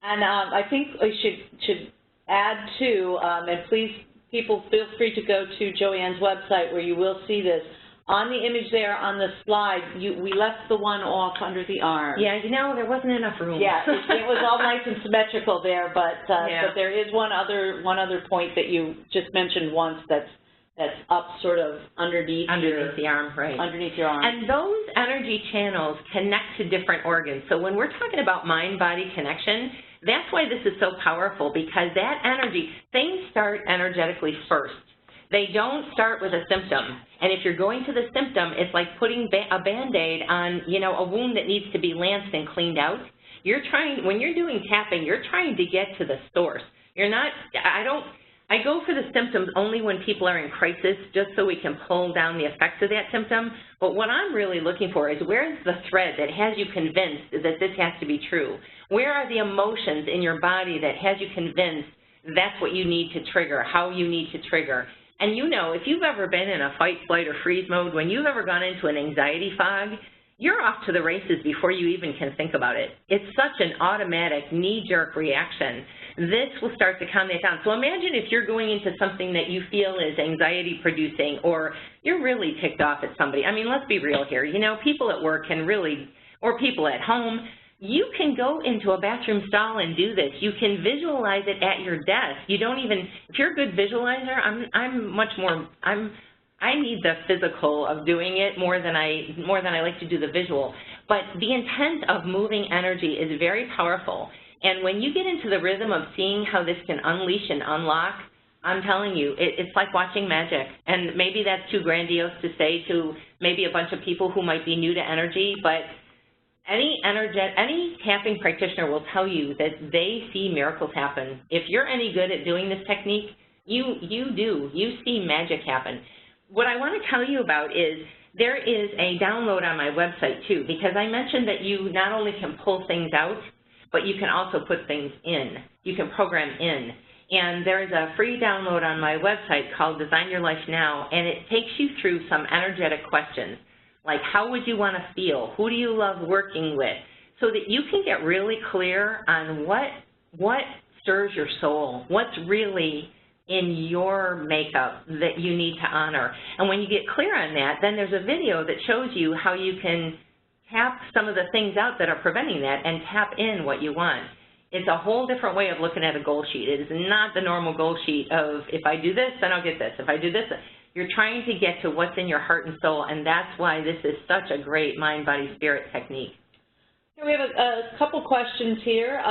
And I think we should add to, and please, people feel free to go to Joanne's website where you will see this. On the image there, on the slide, we left the one off under the arm. Yeah, you know, there wasn't enough room. Yeah, it was all nice and symmetrical there, but yeah. but there is one other point that you just mentioned once that's up sort of underneath the arm, right? Underneath your arm. And those energy channels connect to different organs. So when we're talking about mind-body connection, that's why this is so powerful, because that energy, things start energetically first. They don't start with a symptom. And if you're going to the symptom, it's like putting a Band-Aid on, you know, a wound that needs to be lanced and cleaned out. When you're doing tapping, you're trying to get to the source. You're not, I go for the symptoms only when people are in crisis, just so we can pull down the effects of that symptom. But what I'm really looking for is, where's the thread that has you convinced that this has to be true? Where are the emotions in your body that has you convinced that's what you need to trigger, how you need to trigger? And you know, if you've ever been in a fight, flight, or freeze mode, when you've ever gone into an anxiety fog, you're off to the races before you even can think about it. It's such an automatic, knee-jerk reaction. This will start to calm that down. So imagine if you're going into something that you feel is anxiety-producing, or you're really ticked off at somebody. I mean, let's be real here. You know, people at work can really, or people at home, you can go into a bathroom stall and do this. You can visualize it at your desk. You don't even, if you're a good visualizer, I need the physical of doing it more than I like to do the visual. But the intent of moving energy is very powerful. And when you get into the rhythm of seeing how this can unleash and unlock, I'm telling you, it's like watching magic. And maybe that's too grandiose to say to maybe a bunch of people who might be new to energy, but any tapping practitioner will tell you that they see miracles happen. If you're any good at doing this technique, you see magic happen. What I want to tell you about is there is a download on my website too, because I mentioned that you not only can pull things out, but you can also put things in. You can program in. And there is a free download on my website called Design Your Life Now, and it takes you through some energetic questions, like how would you want to feel? Who do you love working with? So that you can get really clear on what stirs your soul, what's really in your makeup that you need to honor. And when you get clear on that, then there's a video that shows you how you can tap some of the things out that are preventing that and tap in what you want. It's a whole different way of looking at a goal sheet. It is not the normal goal sheet of, if I do this, then I'll get this. If I do this, you're trying to get to what's in your heart and soul, and that's why this is such a great mind, body, spirit technique. We have a couple questions here.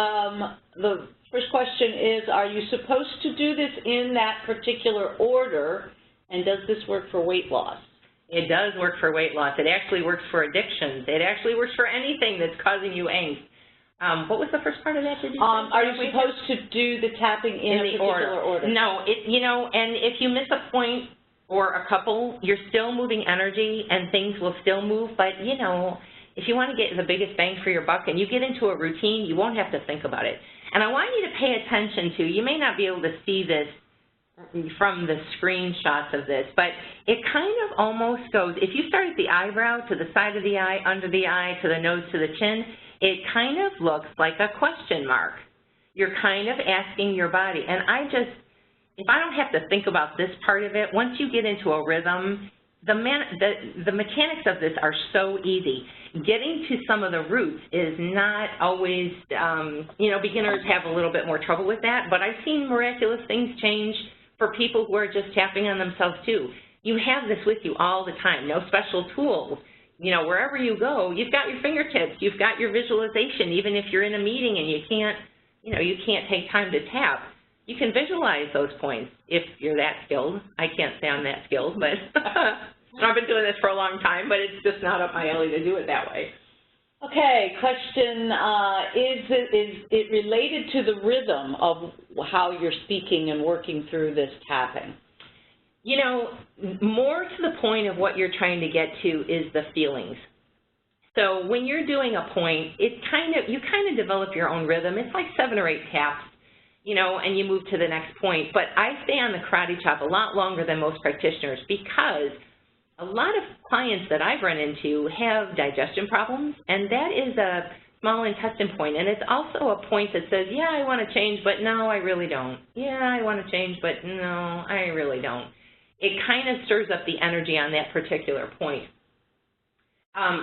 The first question is, are you supposed to do this in that particular order, and does this work for weight loss? It does work for weight loss. It actually works for addictions. It actually works for anything that's causing you angst. What was the first part of that? Did you say? Are you supposed to do the tapping in a particular order? No, and if you miss a point or a couple, you're still moving energy and things will still move, but if you want to get the biggest bang for your buck and you get into a routine, you won't have to think about it. And I want you to pay attention to, you may not be able to see this from the screenshots of this, but it kind of almost goes, if you start at the eyebrow, to the side of the eye, under the eye, to the nose, to the chin, it kind of looks like a question mark. You're kind of asking your body. And if I don't have to think about this part of it, once you get into a rhythm, the mechanics of this are so easy. Getting to some of the roots is not always, beginners have a little bit more trouble with that, but I've seen miraculous things change for people who are just tapping on themselves too. You have this with you all the time, no special tools. Wherever you go, you've got your fingertips, you've got your visualization. Even if you're in a meeting and you can't take time to tap, you can visualize those points if you're that skilled. I can't say I'm that skilled, but I've been doing this for a long time, but it's just not up my alley to do it that way. Okay, question, is it related to the rhythm of how you're speaking and working through this tapping? More to the point of what you're trying to get to is the feelings. So when you're doing a point, you kind of develop your own rhythm. It's like 7 or 8 taps, and you move to the next point. But I stay on the karate chop a lot longer than most practitioners because a lot of clients that I've run into have digestion problems, and that is a small intestine point. And it's also a point that says, yeah, I want to change, but no, I really don't. Yeah, I want to change, but no, I really don't. It kind of stirs up the energy on that particular point.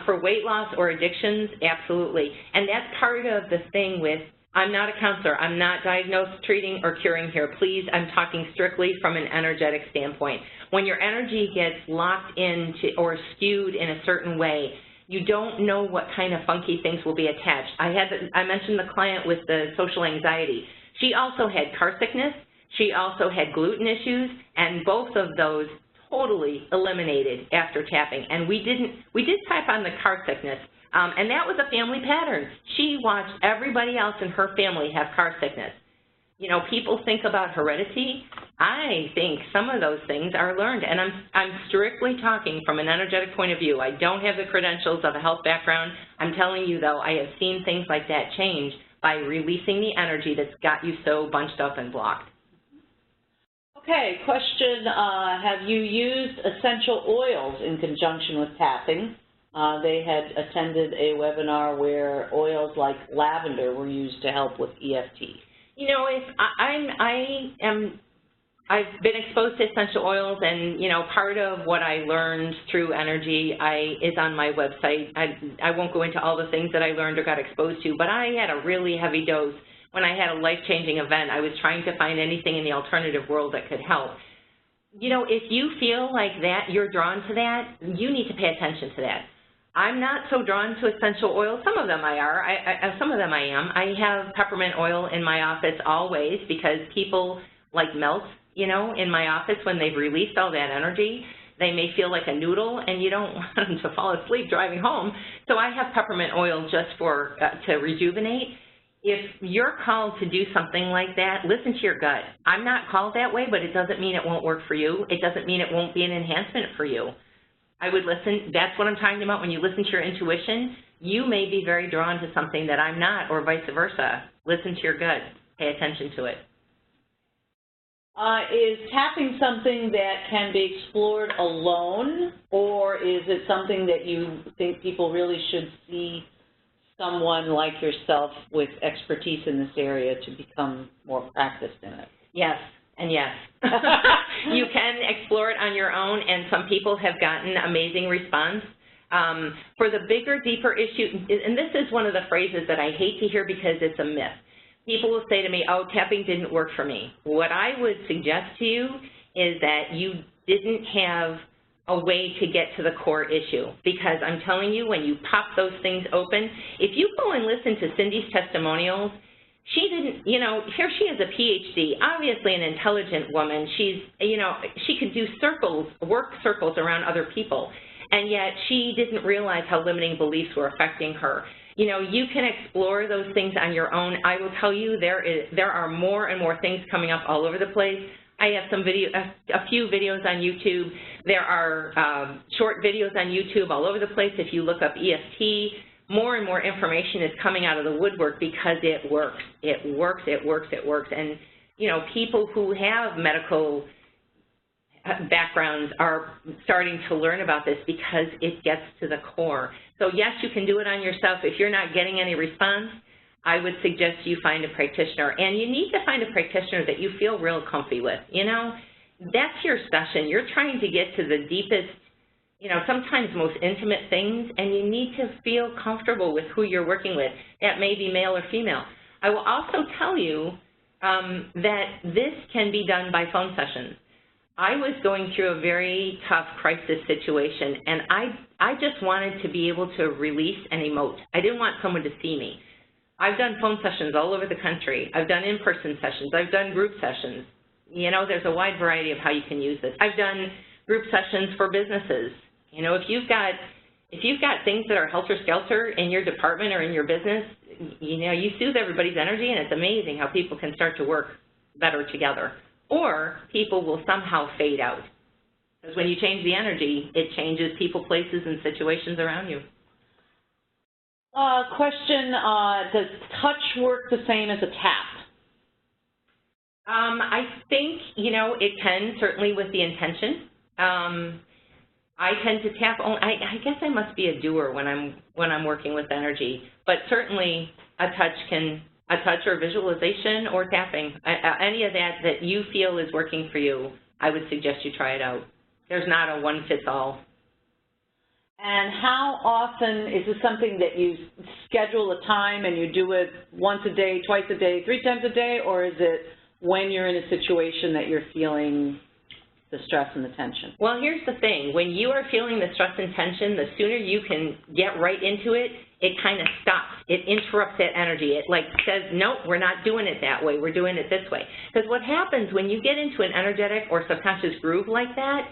For weight loss or addictions, absolutely. And that's part of the thing with, I'm not a counselor. I'm not diagnosed, treating, or curing here. Please, I'm talking strictly from an energetic standpoint. When your energy gets locked into or skewed in a certain way, you don't know what kind of funky things will be attached. I mentioned the client with the social anxiety. She also had car sickness. She also had gluten issues, and both of those totally eliminated after tapping. And we did tap on the car sickness, and that was a family pattern. She watched everybody else in her family have car sickness. you know, people think about heredity. I think some of those things are learned, and I'm strictly talking from an energetic point of view. I don't have the credentials of a health background. I'm telling you, though, I have seen things like that change by releasing the energy that's got you so bunched up and blocked. Okay, question, have you used essential oils in conjunction with tapping? They had attended a webinar where oils like lavender were used to help with EFT. You know, if I've been exposed to essential oils, and, you know, part of what I learned through energy is on my website. I won't go into all the things that I learned or got exposed to, but I had a really heavy dose. When I had a life-changing event, I was trying to find anything in the alternative world that could help. You know, if you feel like that, you're drawn to that, you need to pay attention to that. I'm not so drawn to essential oils. Some of them I are. Some of them I am. I have peppermint oil in my office always because people like melt, you know, in my office when they've released all that energy. They may feel like a noodle, and you don't want them to fall asleep driving home. So I have peppermint oil just for to rejuvenate. If you're called to do something like that, listen to your gut. I'm not called that way, but it doesn't mean it won't work for you. It doesn't mean it won't be an enhancement for you. I would listen. That's what I'm talking about. When you listen to your intuition, you may be very drawn to something that I'm not, or vice versa. Listen to your gut. Pay attention to it. Is tapping something that can be explored alone, or is it something that you think people really should see someone like yourself with expertise in this area to become more practiced in it? Yes, and yes. You can explore it on your own, and some people have gotten amazing response. For the bigger, deeper issue, and this is one of the phrases that I hate to hear because it's a myth. People will say to me, oh, tapping didn't work for me. What I would suggest to you is that you didn't have a way to get to the core issue, because I'm telling you, when you pop those things open, if you go and listen to Cindy's testimonials, she didn't, you know, here she is a PhD, obviously an intelligent woman. She's, you know, she could do circles, work circles around other people, and yet she didn't realize how limiting beliefs were affecting her. You know, you can explore those things on your own. I will tell you, there are more and more things coming up all over the place. I have some a few videos on YouTube. There are short videos on YouTube all over the place. If you look up EFT, more and more information is coming out of the woodwork because it works. It works, it works, it works. And, you know, people who have medical backgrounds are starting to learn about this because it gets to the core. So, yes, you can do it on yourself. If you're not getting any response, I would suggest you find a practitioner. And you need to find a practitioner that you feel real comfy with. You know, that's your session. You're trying to get to the deepest, you know, sometimes most intimate things, and you need to feel comfortable with who you're working with. That may be male or female. I will also tell you that this can be done by phone sessions. I was going through a very tough crisis situation, and I just wanted to be able to release and emote. I didn't want someone to see me. I've done phone sessions all over the country. I've done in-person sessions. I've done group sessions. You know, there's a wide variety of how you can use this. I've done group sessions for businesses. You know, if you've got things that are helter-skelter in your department or in your business, you know, you soothe everybody's energy, and it's amazing how people can start to work better together. Or people will somehow fade out. Because when you change the energy, it changes people, places, and situations around you. Question, does touch work the same as a tap? I think, you know, it can, certainly with the intention. I tend to tap only, I guess I must be a doer when I'm working with energy, but certainly a touch or visualization or tapping, any of that you feel is working for you, I would suggest you try it out. There's not a one-fits-all. And how often, is this something that you schedule a time and you do it once a day, twice a day, 3 times a day, or is it when you're in a situation that you're feeling the stress and the tension? Well, here's the thing. When you are feeling the stress and tension, the sooner you can get right into it, it kind of stops. It interrupts that energy. It like says, nope, we're not doing it that way. We're doing it this way. Because what happens when you get into an energetic or subconscious groove like that,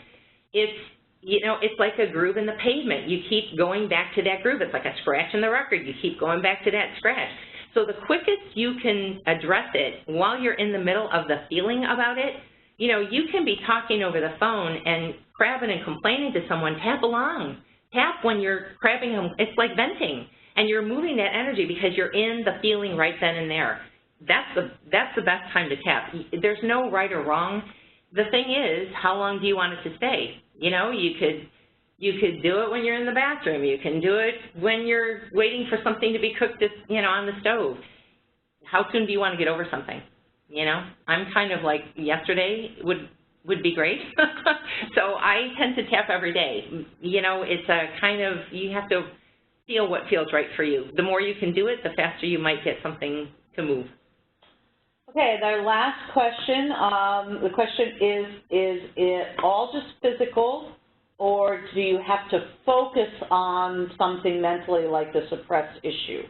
it's, you know, it's like a groove in the pavement. You keep going back to that groove. It's like a scratch in the record. You keep going back to that scratch. So the quickest you can address it while you're in the middle of the feeling about it, you know, you can be talking over the phone and crabbing and complaining to someone. Tap along. Tap when you're crabbing them. It's like venting, and you're moving that energy because you're in the feeling right then and there. That's the best time to tap. There's no right or wrong. The thing is, how long do you want it to stay? You know, you could do it when you're in the bathroom. You can do it when you're waiting for something to be cooked, you know, on the stove. How soon do you want to get over something? You know, I'm kind of like yesterday would be great. So I tend to tap every day. You know, it's a kind of, you have to feel what feels right for you. The more you can do it, the faster you might get something to move. Okay, our last question. The question is it all just physical, or do you have to focus on something mentally like the suppressed issue?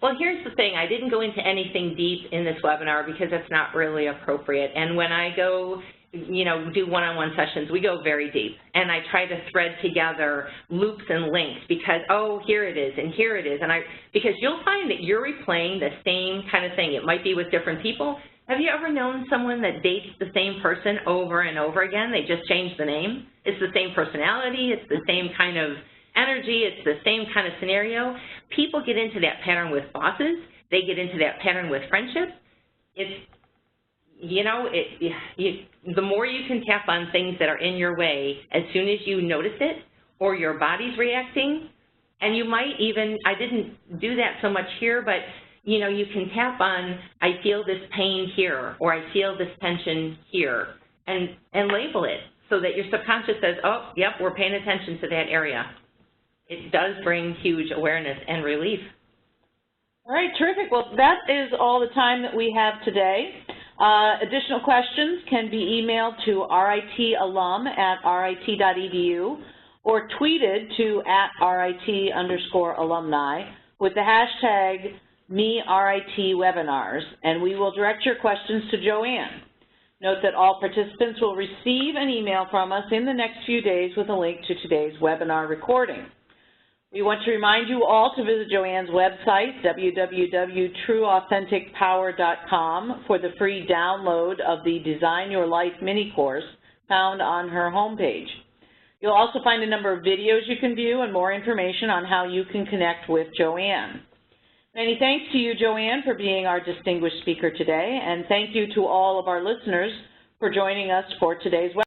Well, here's the thing. I didn't go into anything deep in this webinar because it's not really appropriate. And when I go, you know, do one-on-one sessions, we go very deep. And I try to thread together loops and links because, oh, here it is, and here it is. And because you'll find that you're replaying the same kind of thing. It might be with different people. Have you ever known someone that dates the same person over and over again? They just changed the name. It's the same personality. It's the same kind of energy. It's the same kind of scenario. People get into that pattern with bosses. They get into that pattern with friendships. It's, you know, the more you can tap on things that are in your way as soon as you notice it or your body's reacting, and you might even, I didn't do that so much here, but you know, you can tap on, I feel this pain here, or I feel this tension here, and label it so that your subconscious says, oh, yep, we're paying attention to that area. It does bring huge awareness and relief. All right, terrific. Well, that is all the time that we have today. Additional questions can be emailed to ritalum@rit.edu or tweeted to @RIT_alumni with the hashtag #MeRITWebinars, and we will direct your questions to Joanne. Note that all participants will receive an email from us in the next few days with a link to today's webinar recording. We want to remind you all to visit Joanne's website, www.trueauthenticpower.com, for the free download of the Design Your Life mini course found on her homepage. You'll also find a number of videos you can view and more information on how you can connect with Joanne. Many thanks to you, Joanne, for being our distinguished speaker today, and thank you to all of our listeners for joining us for today's webinar.